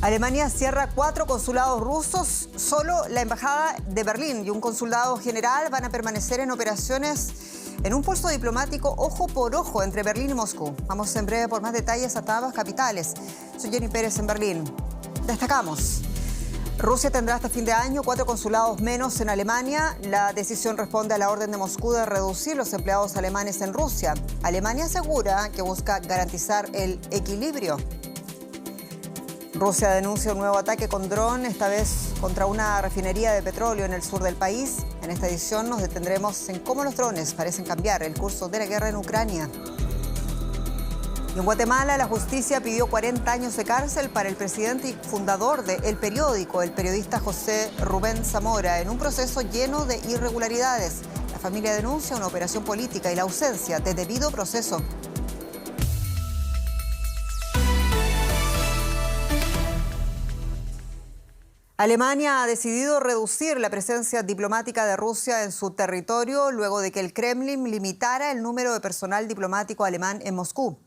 Alemania cierra 4 consulados rusos, solo la embajada de Berlín y un consulado general van a permanecer en operaciones en un pulso diplomático ojo por ojo entre Berlín y Moscú. Vamos en breve por más detalles hasta ambas capitales. Soy Jenny Pérez en Berlín. Destacamos. Rusia tendrá hasta fin de año 4 consulados menos en Alemania. La decisión responde a la orden de Moscú de reducir los empleados alemanes en Rusia. Alemania asegura que busca garantizar el equilibrio. Rusia denuncia un nuevo ataque con dron, esta vez contra una refinería de petróleo en el sur del país. En esta edición nos detendremos en cómo los drones parecen cambiar el curso de la guerra en Ucrania. Y en Guatemala, la justicia pidió 40 años de cárcel para el presidente y fundador de El Periódico, el periodista José Rubén Zamora, en un proceso lleno de irregularidades. La familia denuncia una operación política y la ausencia de debido proceso. Alemania ha decidido reducir la presencia diplomática de Rusia en su territorio luego de que el Kremlin limitara el número de personal diplomático alemán en Moscú.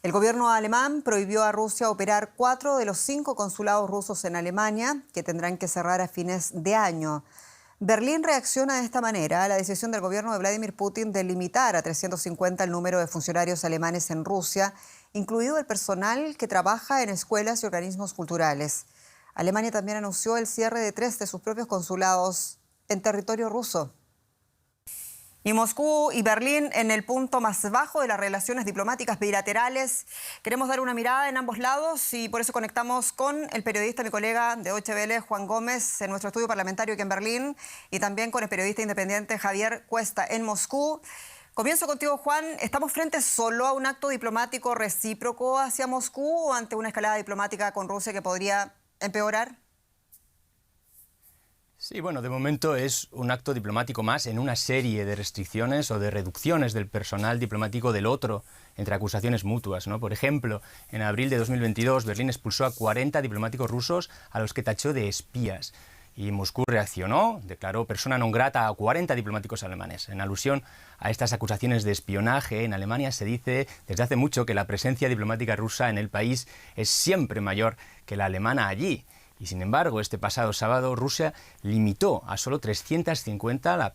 El gobierno alemán prohibió a Rusia operar 4 de los 5 consulados rusos en Alemania, que tendrán que cerrar a fines de año. Berlín reacciona de esta manera a la decisión del gobierno de Vladimir Putin de limitar a 350 el número de funcionarios alemanes en Rusia, incluido el personal que trabaja en escuelas y organismos culturales. Alemania también anunció el cierre de 3 de sus propios consulados en territorio ruso. Y Moscú y Berlín en el punto más bajo de las relaciones diplomáticas bilaterales. Queremos dar una mirada en ambos lados y por eso conectamos con el periodista, mi colega de Deutsche Welle, Juan Gómez, en nuestro estudio parlamentario aquí en Berlín, y también con el periodista independiente Javier Cuesta en Moscú. Comienzo contigo, Juan. ¿Estamos frente solo a un acto diplomático recíproco hacia Moscú o ante una escalada diplomática con Rusia que podría empeorar? Sí, bueno, de momento es un acto diplomático más en una serie de restricciones o de reducciones del personal diplomático del otro, entre acusaciones mutuas, ¿no? Por ejemplo, en abril de 2022, Berlín expulsó a 40 diplomáticos rusos a los que tachó de espías. Y Moscú reaccionó, declaró persona non grata a 40 diplomáticos alemanes. En alusión a estas acusaciones de espionaje, en Alemania se dice desde hace mucho que la presencia diplomática rusa en el país es siempre mayor que la alemana allí. Y sin embargo, este pasado sábado Rusia limitó a solo 350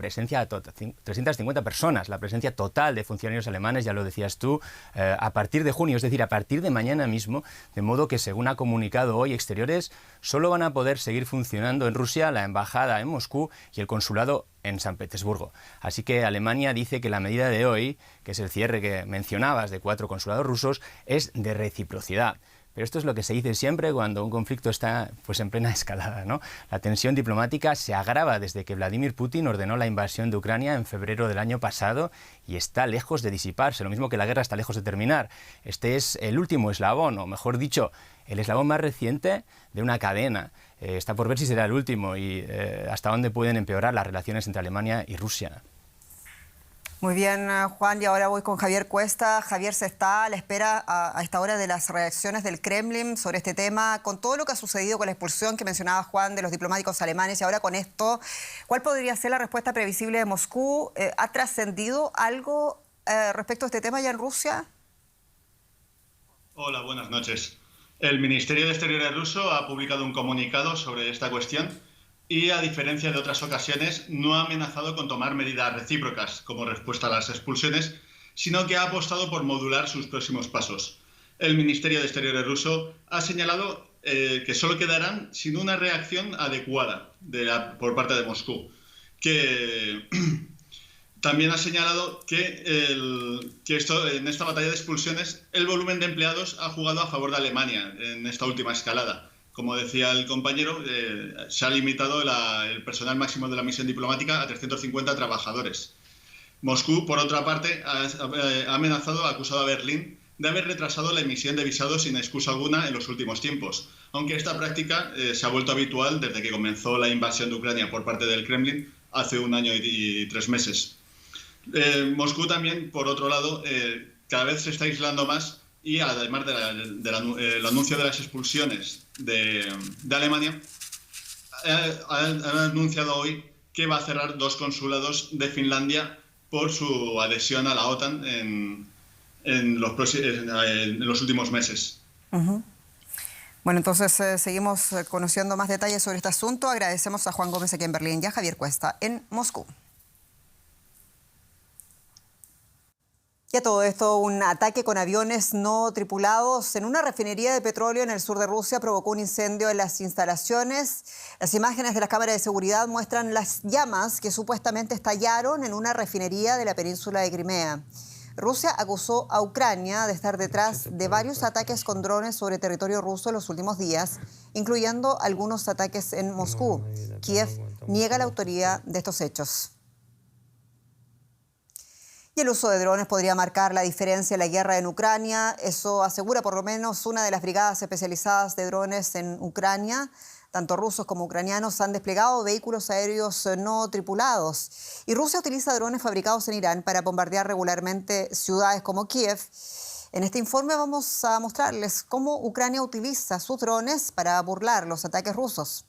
personas, la presencia total de funcionarios alemanes, ya lo decías tú, a partir de junio, es decir, a partir de mañana mismo, de modo que, según ha comunicado hoy Exteriores, solo van a poder seguir funcionando en Rusia la embajada en Moscú y el consulado en San Petersburgo. Así que Alemania dice que la medida de hoy, que es el cierre que mencionabas de 4 consulados rusos, es de reciprocidad. Pero esto es lo que se dice siempre cuando un conflicto está en plena escalada, ¿no? La tensión diplomática se agrava desde que Vladimir Putin ordenó la invasión de Ucrania en febrero del año pasado y está lejos de disiparse, lo mismo que la guerra está lejos de terminar. Este es el último eslabón, o mejor dicho, el eslabón más reciente de una cadena. Está por ver si será el último y hasta dónde pueden empeorar las relaciones entre Alemania y Rusia. Muy bien, Juan, y ahora voy con Javier Cuesta. Javier, se está a la espera a esta hora de las reacciones del Kremlin sobre este tema, con todo lo que ha sucedido con la expulsión que mencionaba Juan de los diplomáticos alemanes y ahora con esto. ¿Cuál podría ser la respuesta previsible de Moscú? ¿Ha trascendido algo respecto a este tema ya en Rusia? Hola, buenas noches. El Ministerio de Exteriores ruso ha publicado un comunicado sobre esta cuestión y, a diferencia de otras ocasiones, no ha amenazado con tomar medidas recíprocas como respuesta a las expulsiones, sino que ha apostado por modular sus próximos pasos. El Ministerio de Exteriores ruso ha señalado que solo quedarán sin una reacción adecuada por parte de Moscú, que también ha señalado que en esta batalla de expulsiones el volumen de empleados ha jugado a favor de Alemania en esta última escalada. Como decía el compañero, se ha limitado el personal máximo de la misión diplomática a 350 trabajadores. Moscú, por otra parte, ha amenazado, ha acusado a Berlín de haber retrasado la emisión de visados sin excusa alguna en los últimos tiempos, aunque esta práctica se ha vuelto habitual desde que comenzó la invasión de Ucrania por parte del Kremlin hace 1 año y 3 meses. Moscú también, por otro lado, cada vez se está aislando más y, además del anuncio de las expulsiones de Alemania, ha anunciado hoy que va a cerrar 2 consulados de Finlandia por su adhesión a la OTAN en los últimos meses. Bueno, entonces seguimos conociendo más detalles sobre este asunto. Agradecemos a Juan Gómez aquí en Berlín y a Javier Cuesta en Moscú. Y a todo esto, un ataque con aviones no tripulados en una refinería de petróleo en el sur de Rusia provocó un incendio en las instalaciones. Las imágenes de las cámaras de seguridad muestran las llamas que supuestamente estallaron en una refinería de la península de Crimea. Rusia acusó a Ucrania de estar detrás de varios ataques con drones sobre territorio ruso en los últimos días, incluyendo algunos ataques en Moscú. Kiev niega la autoría de estos hechos. Y el uso de drones podría marcar la diferencia en la guerra en Ucrania. Eso asegura por lo menos una de las brigadas especializadas de drones en Ucrania. Tanto rusos como ucranianos han desplegado vehículos aéreos no tripulados. Y Rusia utiliza drones fabricados en Irán para bombardear regularmente ciudades como Kiev. En este informe vamos a mostrarles cómo Ucrania utiliza sus drones para burlar los ataques rusos.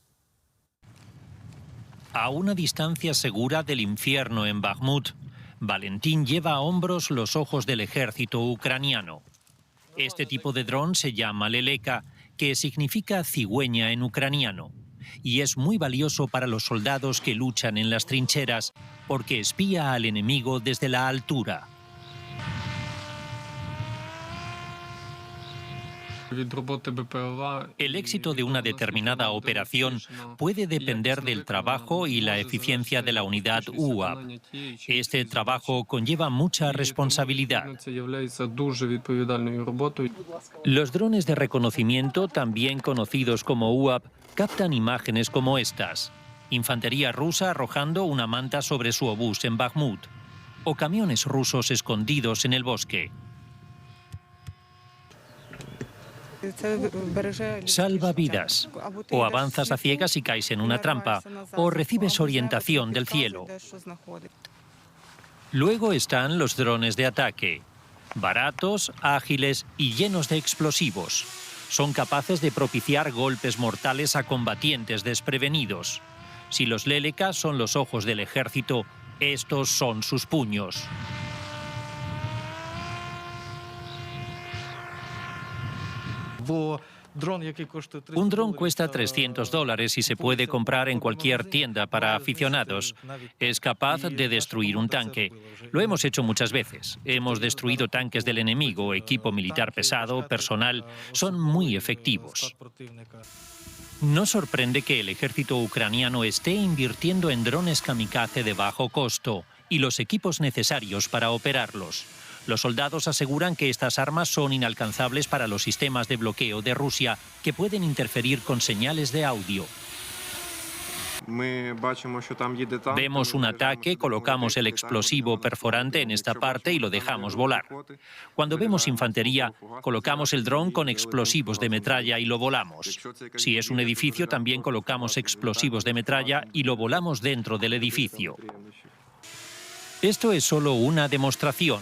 A una distancia segura del infierno en Bakhmut, Valentín lleva a hombros los ojos del ejército ucraniano. Este tipo de dron se llama Leleka, que significa cigüeña en ucraniano, y es muy valioso para los soldados que luchan en las trincheras porque espía al enemigo desde la altura. El éxito de una determinada operación puede depender del trabajo y la eficiencia de la unidad UAP. Este trabajo conlleva mucha responsabilidad. Los drones de reconocimiento, también conocidos como UAP, captan imágenes como estas. Infantería rusa arrojando una manta sobre su obús en Bakhmut, o camiones rusos escondidos en el bosque. Salva vidas. O avanzas a ciegas y caes en una trampa, o recibes orientación del cielo. Luego están los drones de ataque. Baratos, ágiles y llenos de explosivos. Son capaces de propiciar golpes mortales a combatientes desprevenidos. Si los Leleka son los ojos del ejército, estos son sus puños. Un dron cuesta $300 y se puede comprar en cualquier tienda para aficionados. Es capaz de destruir un tanque. Lo hemos hecho muchas veces. Hemos destruido tanques del enemigo, equipo militar pesado, personal. Son muy efectivos. No sorprende que el ejército ucraniano esté invirtiendo en drones kamikaze de bajo costo y los equipos necesarios para operarlos. Los soldados aseguran que estas armas son inalcanzables para los sistemas de bloqueo de Rusia, que pueden interferir con señales de audio. Vemos un ataque, colocamos el explosivo perforante en esta parte y lo dejamos volar. Cuando vemos infantería, colocamos el dron con explosivos de metralla y lo volamos. Si es un edificio, también colocamos explosivos de metralla y lo volamos dentro del edificio. Esto es solo una demostración.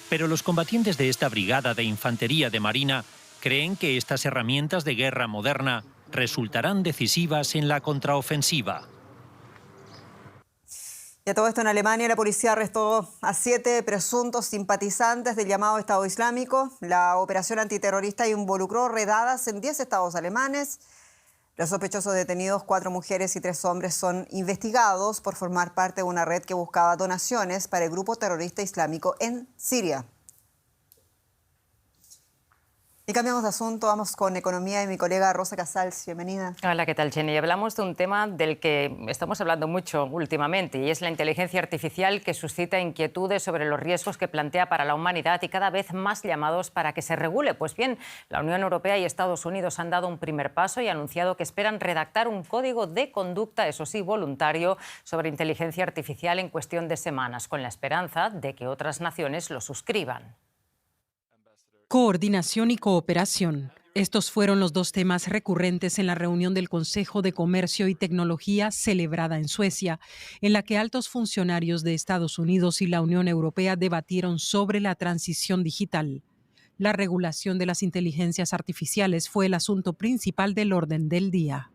Pero los combatientes de esta brigada de infantería de Marina creen que estas herramientas de guerra moderna resultarán decisivas en la contraofensiva. Y a todo esto, en Alemania la policía arrestó a 7 presuntos simpatizantes del llamado Estado Islámico. La operación antiterrorista involucró redadas en 10 estados alemanes. Los sospechosos detenidos, 4 mujeres y 3 hombres, son investigados por formar parte de una red que buscaba donaciones para el grupo terrorista islámico en Siria. Y cambiamos de asunto, vamos con economía y mi colega Rosa Casals. Bienvenida. Hola, ¿qué tal, Jenny? Hablamos de un tema del que estamos hablando mucho últimamente y es la inteligencia artificial, que suscita inquietudes sobre los riesgos que plantea para la humanidad y cada vez más llamados para que se regule. Pues bien, la Unión Europea y Estados Unidos han dado un primer paso y anunciado que esperan redactar un código de conducta, eso sí, voluntario, sobre inteligencia artificial en cuestión de semanas, con la esperanza de que otras naciones lo suscriban. Coordinación y cooperación. Estos fueron los 2 temas recurrentes en la reunión del Consejo de Comercio y Tecnología celebrada en Suecia, en la que altos funcionarios de Estados Unidos y la Unión Europea debatieron sobre la transición digital. La regulación de las inteligencias artificiales fue el asunto principal del orden del día.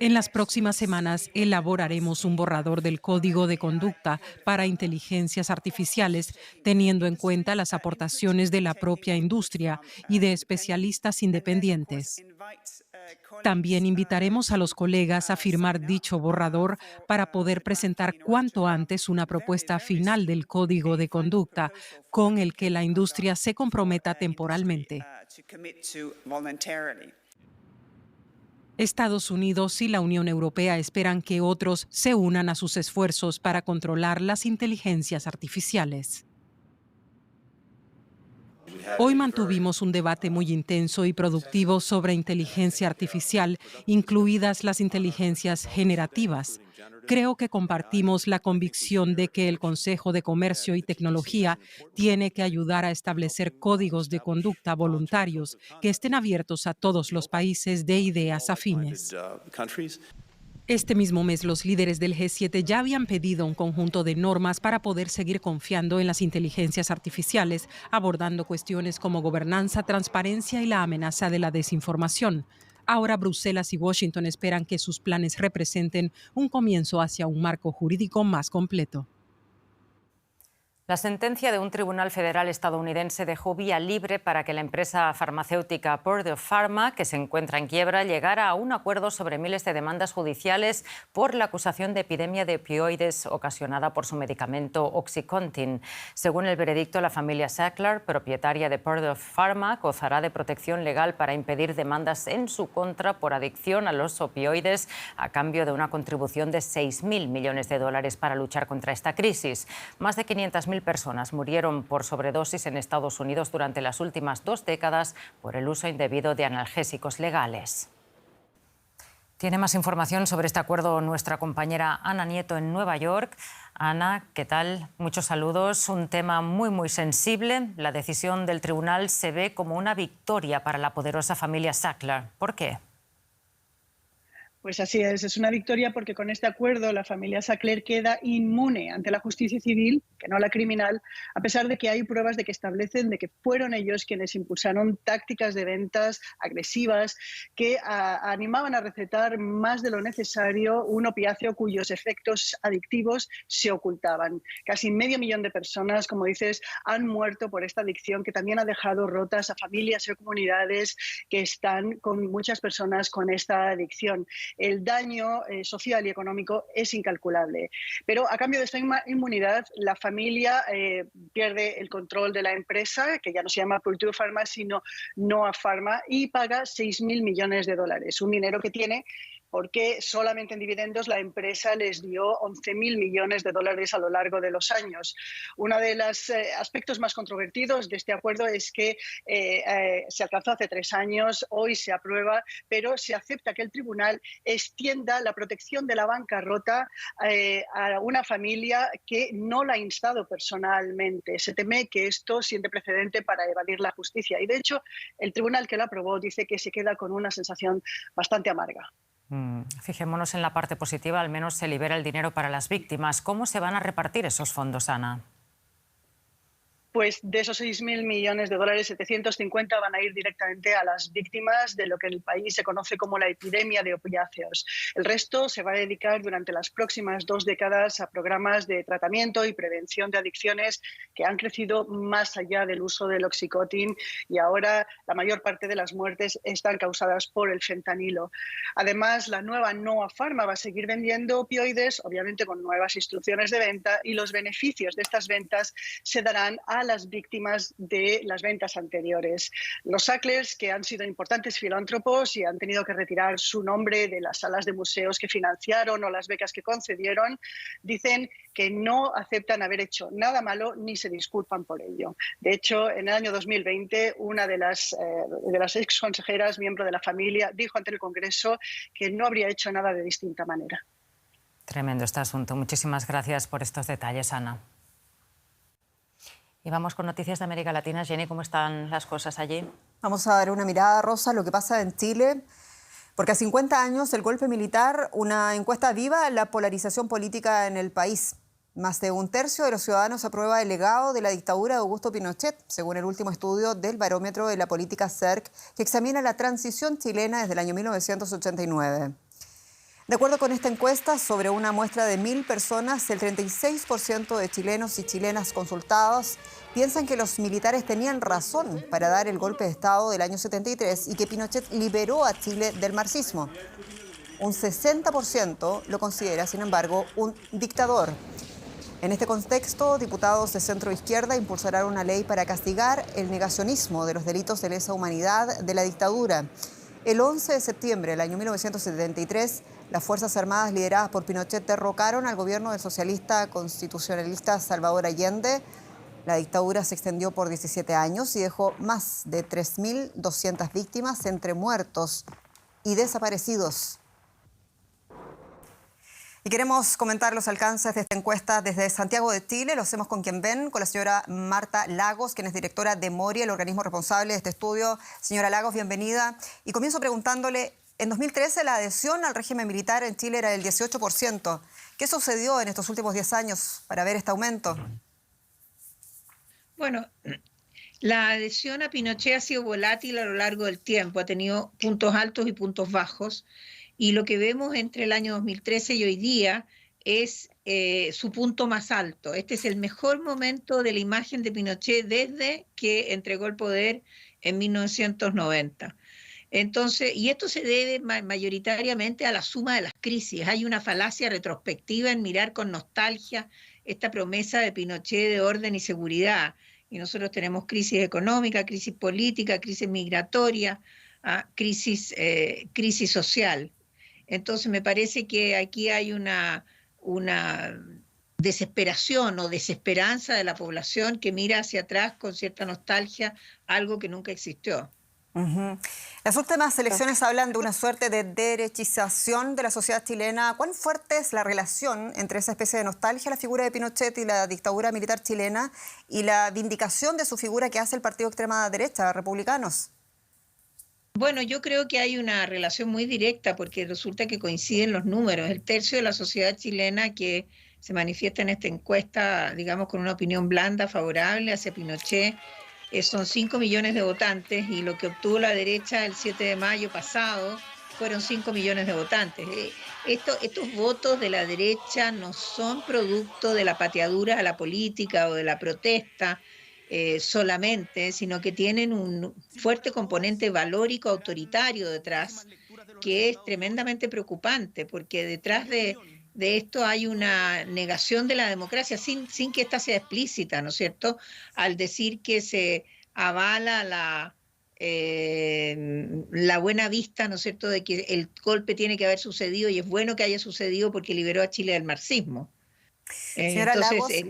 En las próximas semanas elaboraremos un borrador del código de conducta para inteligencias artificiales, teniendo en cuenta las aportaciones de la propia industria y de especialistas independientes. También invitaremos a los colegas a firmar dicho borrador para poder presentar cuanto antes una propuesta final del código de conducta con el que la industria se comprometa temporalmente. Estados Unidos y la Unión Europea esperan que otros se unan a sus esfuerzos para controlar las inteligencias artificiales. Hoy mantuvimos un debate muy intenso y productivo sobre inteligencia artificial, incluidas las inteligencias generativas. Creo que compartimos la convicción de que el Consejo de Comercio y Tecnología tiene que ayudar a establecer códigos de conducta voluntarios que estén abiertos a todos los países de ideas afines. Este mismo mes, los líderes del G7 ya habían pedido un conjunto de normas para poder seguir confiando en las inteligencias artificiales, abordando cuestiones como gobernanza, transparencia y la amenaza de la desinformación. Ahora Bruselas y Washington esperan que sus planes representen un comienzo hacia un marco jurídico más completo. La sentencia de un tribunal federal estadounidense dejó vía libre para que la empresa farmacéutica Purdue Pharma, que se encuentra en quiebra, llegara a un acuerdo sobre miles de demandas judiciales por la acusación de epidemia de opioides ocasionada por su medicamento Oxycontin. Según el veredicto, la familia Sackler, propietaria de Purdue Pharma, gozará de protección legal para impedir demandas en su contra por adicción a los opioides a cambio de una contribución de $6.000 millones para luchar contra esta crisis. Más de 500.000 personas murieron por sobredosis en Estados Unidos durante las últimas 2 décadas por el uso indebido de analgésicos legales. Tiene más información sobre este acuerdo nuestra compañera Ana Nieto en Nueva York. Ana, ¿qué tal? Muchos saludos. Un tema muy sensible. La decisión del tribunal se ve como una victoria para la poderosa familia Sackler. ¿Por qué? Pues así es una victoria porque con este acuerdo la familia Sackler queda inmune ante la justicia civil, que no la criminal, a pesar de que hay pruebas de que establecen de que fueron ellos quienes impulsaron tácticas de ventas agresivas que animaban a recetar más de lo necesario un opiáceo cuyos efectos adictivos se ocultaban. Casi 500.000 de personas, como dices, han muerto por esta adicción que también ha dejado rotas a familias y comunidades que están con muchas personas con esta adicción. El daño social y económico es incalculable. Pero a cambio de esta inmunidad, la familia pierde el control de la empresa, que ya no se llama Purdue Pharma, sino Noa Pharma, y paga $6.000 millones, un dinero que tiene porque solamente en dividendos la empresa les dio $11.000 millones a lo largo de los años. Uno de los aspectos más controvertidos de este acuerdo es que se alcanzó hace 3 años, hoy se aprueba, pero se acepta que el tribunal extienda la protección de la bancarrota a una familia que no la ha instado personalmente. Se teme que esto siente precedente para evadir la justicia y, de hecho, el tribunal que lo aprobó dice que se queda con una sensación bastante amarga. Fijémonos en la parte positiva, al menos se libera el dinero para las víctimas. ¿Cómo se van a repartir esos fondos, Ana? Pues de esos $6.000 millones, 750 van a ir directamente a las víctimas de lo que en el país se conoce como la epidemia de opiáceos. El resto se va a dedicar durante las próximas 2 décadas a programas de tratamiento y prevención de adicciones que han crecido más allá del uso del Oxycontin y ahora la mayor parte de las muertes están causadas por el fentanilo. Además, la nueva Noa Pharma va a seguir vendiendo opioides, obviamente con nuevas instrucciones de venta, y los beneficios de estas ventas se darán a las víctimas de las ventas anteriores. Los Sacklers, que han sido importantes filántropos y han tenido que retirar su nombre de las salas de museos que financiaron o las becas que concedieron, dicen que no aceptan haber hecho nada malo ni se disculpan por ello. De hecho, en el año 2020, una de las ex consejeras, miembro de la familia, dijo ante el Congreso que no habría hecho nada de distinta manera. Tremendo este asunto. Muchísimas gracias por estos detalles, Ana. Y vamos con noticias de América Latina. Jenny, ¿cómo están las cosas allí? Vamos a dar una mirada, Rosa, a lo que pasa en Chile. Porque a 50 años del golpe militar, una encuesta aviva la polarización política en el país. Más de 1/3 de los ciudadanos aprueba el legado de la dictadura de Augusto Pinochet, según el último estudio del Barómetro de la Política CERC, que examina la transición chilena desde el año 1989. De acuerdo con esta encuesta, sobre una muestra de 1.000 personas, el 36% de chilenos y chilenas consultados piensan que los militares tenían razón para dar el golpe de Estado del año 73 y que Pinochet liberó a Chile del marxismo. Un 60% lo considera, sin embargo, un dictador. En este contexto, diputados de centro-izquierda impulsarán una ley para castigar el negacionismo de los delitos de lesa humanidad de la dictadura. El 11 de septiembre del año 1973, las Fuerzas Armadas lideradas por Pinochet derrocaron al gobierno del socialista constitucionalista Salvador Allende. La dictadura se extendió por 17 años y dejó más de 3.200 víctimas entre muertos y desaparecidos. Y queremos comentar los alcances de esta encuesta desde Santiago de Chile. Lo hacemos con quien ven, con la señora Marta Lagos, quien es directora de Mori, el organismo responsable de este estudio. Señora Lagos, bienvenida. Y comienzo preguntándole, en 2013 la adhesión al régimen militar en Chile era del 18%. ¿Qué sucedió en estos últimos 10 años para ver este aumento? Bueno, la adhesión a Pinochet ha sido volátil a lo largo del tiempo, ha tenido puntos altos y puntos bajos. Y lo que vemos entre el año 2013 y hoy día es su punto más alto. Este es el mejor momento de la imagen de Pinochet desde que entregó el poder en 1990. Entonces, y esto se debe mayoritariamente a la suma de las crisis. Hay una falacia retrospectiva en mirar con nostalgia esta promesa de Pinochet de orden y seguridad. Y nosotros tenemos crisis económica, crisis política, crisis migratoria, crisis social. Entonces me parece que aquí hay una desesperación o desesperanza de la población que mira hacia atrás con cierta nostalgia, algo que nunca existió. Las últimas elecciones hablan de una suerte de derechización de la sociedad chilena. ¿Cuán fuerte es la relación entre esa especie de nostalgia, la figura de Pinochet y la dictadura militar chilena, y la vindicación de su figura que hace el partido extrema derecha, republicanos? Bueno, yo creo que hay una relación muy directa porque resulta que coinciden los números. El tercio de la sociedad chilena que se manifiesta en esta encuesta, digamos, con una opinión blanda, favorable hacia Pinochet, son 5 millones de votantes, y lo que obtuvo la derecha el 7 de mayo pasado fueron 5 millones de votantes. Estos votos de la derecha no son producto de la pateadura a la política o de la protesta, solamente, sino que tienen un fuerte componente valórico autoritario detrás, que es tremendamente preocupante, porque detrás de esto hay una negación de la democracia, sin que ésta sea explícita, ¿no es cierto?, al decir que se avala la buena vista, ¿no es cierto?, de que el golpe tiene que haber sucedido, y es bueno que haya sucedido porque liberó a Chile del marxismo. Entonces,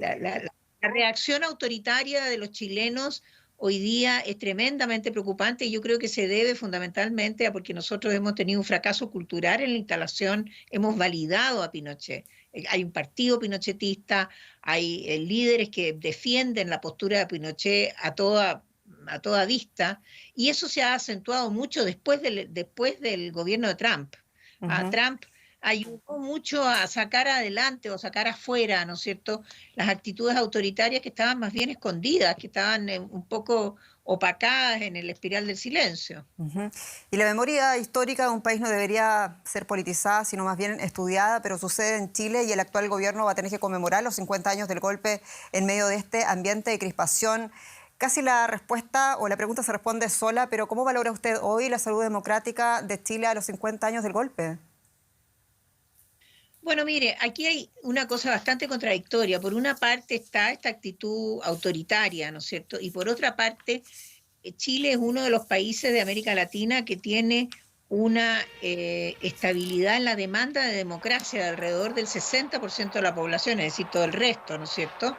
la reacción autoritaria de los chilenos hoy día es tremendamente preocupante, y yo creo que se debe fundamentalmente a porque nosotros hemos tenido un fracaso cultural en la instalación, hemos validado a Pinochet. Hay un partido pinochetista, hay líderes que defienden la postura de Pinochet a toda vista, y eso se ha acentuado mucho después del gobierno de Trump. Trump ayudó mucho a sacar adelante o sacar afuera, ¿no es cierto?, las actitudes autoritarias que estaban más bien escondidas, que estaban un poco opacadas en el espiral del silencio. Y la memoria histórica de un país no debería ser politizada, sino más bien estudiada, pero sucede en Chile y el actual gobierno va a tener que conmemorar los 50 años del golpe en medio de este ambiente de crispación. Casi la respuesta o la pregunta se responde sola, pero ¿cómo valora usted hoy la salud democrática de Chile a los 50 años del golpe? Bueno, mire, aquí hay una cosa bastante contradictoria. Por una parte está esta actitud autoritaria, ¿no es cierto? Y por otra parte, Chile es uno de los países de América Latina que tiene una estabilidad en la demanda de democracia de alrededor del 60% de la población, es decir, todo el resto, ¿no es cierto?,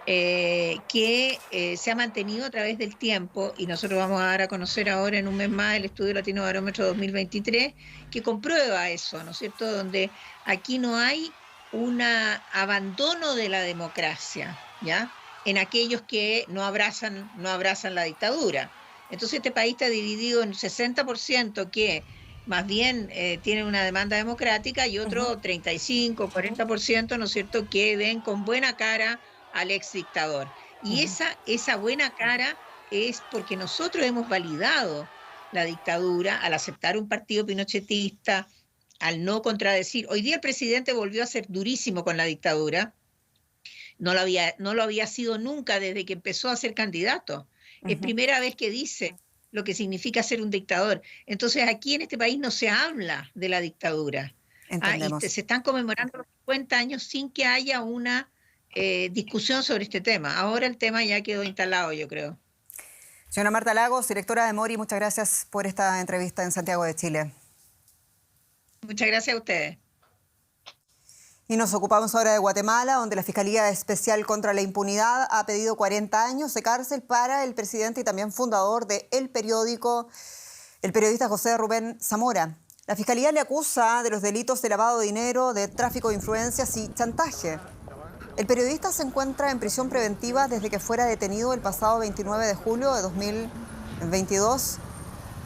que se ha mantenido a través del tiempo, y nosotros vamos a dar a conocer ahora en un mes más el estudio Latino Barómetro 2023, que comprueba eso, ¿no es cierto?, donde aquí no hay un abandono de la democracia, ¿ya?, en aquellos que no abrazan la dictadura. Entonces este país está dividido en 60% que más bien tienen una demanda democrática, y otro 35, 40%, ¿no es cierto?, que ven con buena cara al ex dictador. Y esa buena cara es porque nosotros hemos validado la dictadura al aceptar un partido pinochetista, al no contradecir. Hoy día el presidente volvió a ser durísimo con la dictadura. No lo había sido nunca desde que empezó a ser candidato. Es primera vez que dice lo que significa ser un dictador. Entonces aquí en este país no se habla de la dictadura. Y se están conmemorando los 50 años sin que haya una discusión sobre este tema. Ahora el tema ya quedó instalado, yo creo. Señora Marta Lagos, directora de Mori, muchas gracias por esta entrevista en Santiago de Chile. Muchas gracias a ustedes. Y nos ocupamos ahora de Guatemala, donde la Fiscalía Especial contra la Impunidad ha pedido 40 años de cárcel para el presidente y también fundador de El Periódico, el periodista José Rubén Zamora. La Fiscalía le acusa de los delitos de lavado de dinero, de tráfico de influencias y chantaje. El periodista se encuentra en prisión preventiva desde que fuera detenido el pasado 29 de julio de 2022.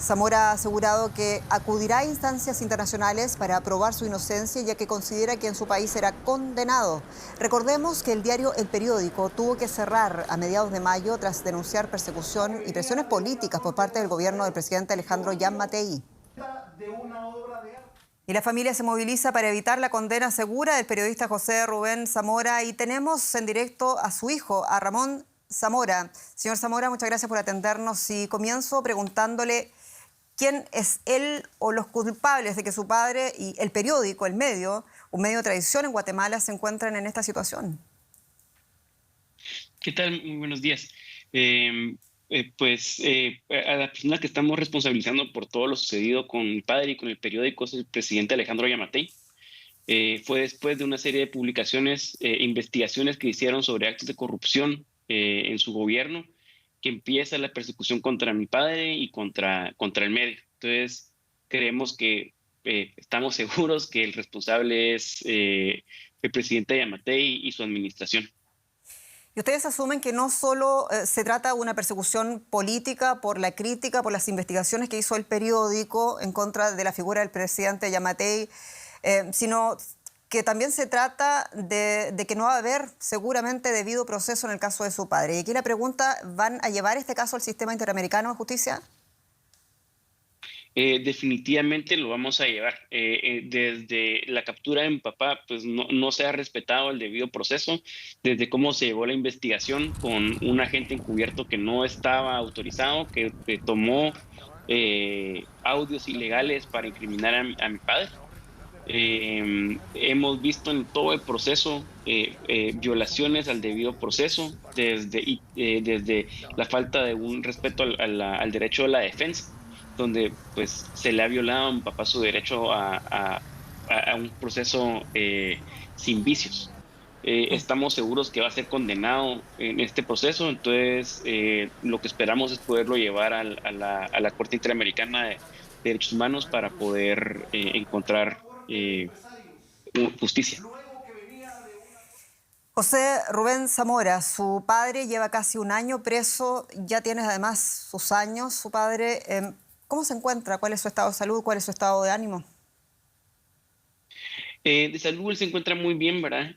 Zamora ha asegurado que acudirá a instancias internacionales para probar su inocencia, ya que considera que en su país será condenado. Recordemos que el diario El Periódico tuvo que cerrar a mediados de mayo tras denunciar persecución y presiones políticas por parte del gobierno del presidente Alejandro Giammattei. Y la familia se moviliza para evitar la condena segura del periodista José Rubén Zamora. Y tenemos en directo a su hijo, a Ramón Zamora. Señor Zamora, muchas gracias por atendernos. Y comienzo preguntándole quién es él o los culpables de que su padre y el periódico, el medio, un medio de tradición en Guatemala, se encuentran en esta situación. ¿Qué tal? Muy buenos días. A la persona que estamos responsabilizando por todo lo sucedido con mi padre y con el periódico es el presidente Alejandro Giammattei. Fue después de una serie de publicaciones, investigaciones que hicieron sobre actos de corrupción en su gobierno, que empieza la persecución contra mi padre y contra el medio. Entonces, creemos que estamos seguros que el responsable es el presidente Giammattei y su administración. ¿Y ustedes asumen que no solo se trata de una persecución política por la crítica, por las investigaciones que hizo el periódico en contra de la figura del presidente Giammattei, sino que también se trata de que no va a haber seguramente debido proceso en el caso de su padre? Y aquí la pregunta, ¿van a llevar este caso al sistema interamericano de justicia? Definitivamente lo vamos a llevar. Desde la captura de mi papá, pues no se ha respetado el debido proceso, desde cómo se llevó la investigación con un agente encubierto que no estaba autorizado, que tomó audios ilegales para incriminar a mi padre. Hemos visto en todo el proceso violaciones al debido proceso, desde la falta de un respeto al derecho de la defensa, donde pues se le ha violado a mi papá su derecho a un proceso sin vicios. Estamos seguros que va a ser condenado en este proceso, entonces lo que esperamos es poderlo llevar a la Corte Interamericana de Derechos Humanos para poder encontrar justicia. José Rubén Zamora, su padre lleva casi un año preso, ya tiene además sus años, su padre. ¿Cómo se encuentra? ¿Cuál es su estado de salud? ¿Cuál es su estado de ánimo? De salud él se encuentra muy bien, ¿verdad?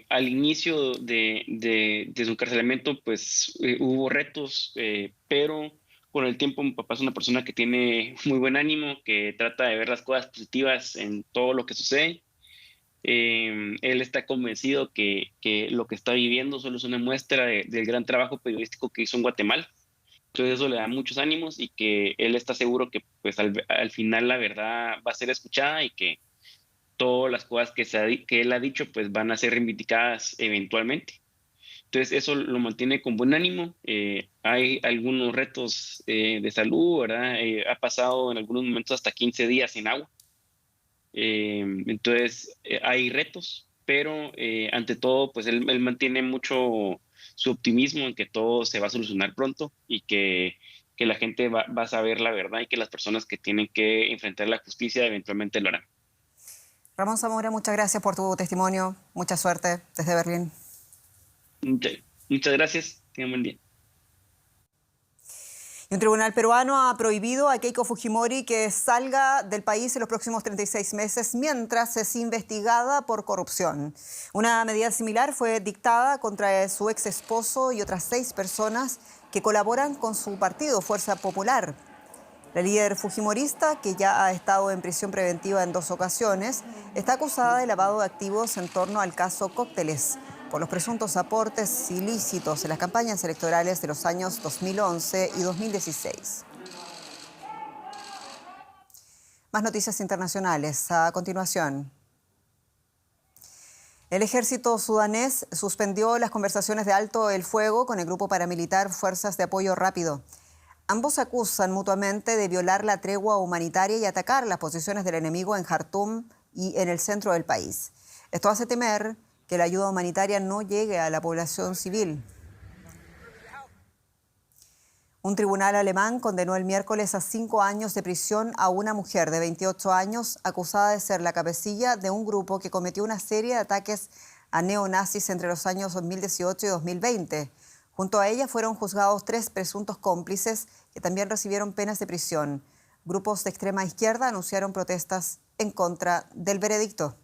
Al inicio de su encarcelamiento, pues hubo retos, pero con el tiempo mi papá es una persona que tiene muy buen ánimo, que trata de ver las cosas positivas en todo lo que sucede. Él está convencido que lo que está viviendo solo es una muestra del gran trabajo periodístico que hizo en Guatemala. Entonces eso le da muchos ánimos y que él está seguro que pues al final la verdad va a ser escuchada y que todas las cosas que él ha dicho pues van a ser reivindicadas eventualmente. Entonces eso lo mantiene con buen ánimo. Hay algunos retos de salud, ¿verdad? Ha pasado en algunos momentos hasta 15 días sin agua. Entonces hay retos, pero ante todo pues él mantiene mucho su optimismo en que todo se va a solucionar pronto y que la gente va a saber la verdad y que las personas que tienen que enfrentar la justicia eventualmente lo harán. Ramón Zamora, muchas gracias por tu testimonio. Mucha suerte desde Berlín. Muchas gracias. Tengan buen día. Y un tribunal peruano ha prohibido a Keiko Fujimori que salga del país en los próximos 36 meses mientras es investigada por corrupción. Una medida similar fue dictada contra su ex esposo y otras 6 personas que colaboran con su partido, Fuerza Popular. La líder fujimorista, que ya ha estado en prisión preventiva en 2 ocasiones, está acusada de lavado de activos en torno al caso Cócteles, por los presuntos aportes ilícitos en las campañas electorales de los años 2011 y 2016. Más noticias internacionales a continuación. El ejército sudanés suspendió las conversaciones de alto el fuego con el grupo paramilitar Fuerzas de Apoyo Rápido. Ambos acusan mutuamente de violar la tregua humanitaria y atacar las posiciones del enemigo en Jartum y en el centro del país. Esto hace temer que la ayuda humanitaria no llegue a la población civil. Un tribunal alemán condenó el miércoles a 5 años de prisión a una mujer de 28 años acusada de ser la cabecilla de un grupo que cometió una serie de ataques a neonazis entre los años 2018 y 2020. Junto a ella fueron juzgados 3 presuntos cómplices que también recibieron penas de prisión. Grupos de extrema izquierda anunciaron protestas en contra del veredicto.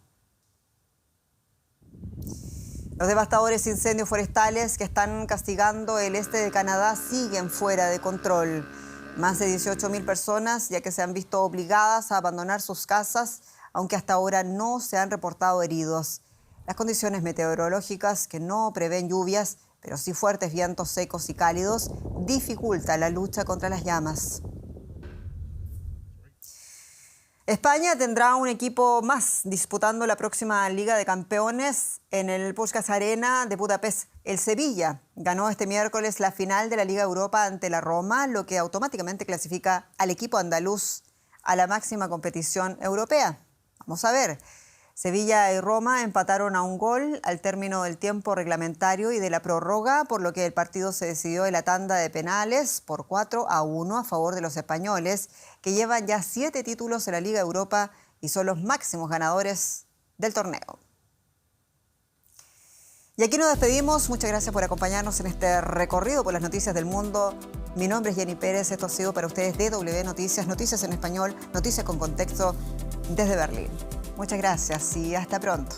Los devastadores incendios forestales que están castigando el este de Canadá siguen fuera de control. Más de 18.000 personas ya que se han visto obligadas a abandonar sus casas, aunque hasta ahora no se han reportado heridos. Las condiciones meteorológicas que no prevén lluvias, pero sí fuertes vientos secos y cálidos, dificultan la lucha contra las llamas. España tendrá un equipo más disputando la próxima Liga de Campeones en el Puskás Arena de Budapest. El Sevilla ganó este miércoles la final de la Liga Europa ante la Roma, lo que automáticamente clasifica al equipo andaluz a la máxima competición europea. Vamos a ver. Sevilla y Roma empataron a 1 gol al término del tiempo reglamentario y de la prórroga, por lo que el partido se decidió en la tanda de penales por 4-1 a favor de los españoles, que llevan ya 7 títulos en la Liga Europa y son los máximos ganadores del torneo. Y aquí nos despedimos. Muchas gracias por acompañarnos en este recorrido por las noticias del mundo. Mi nombre es Jenny Pérez. Esto ha sido para ustedes DW Noticias, noticias en español, noticias con contexto desde Berlín. Muchas gracias y hasta pronto.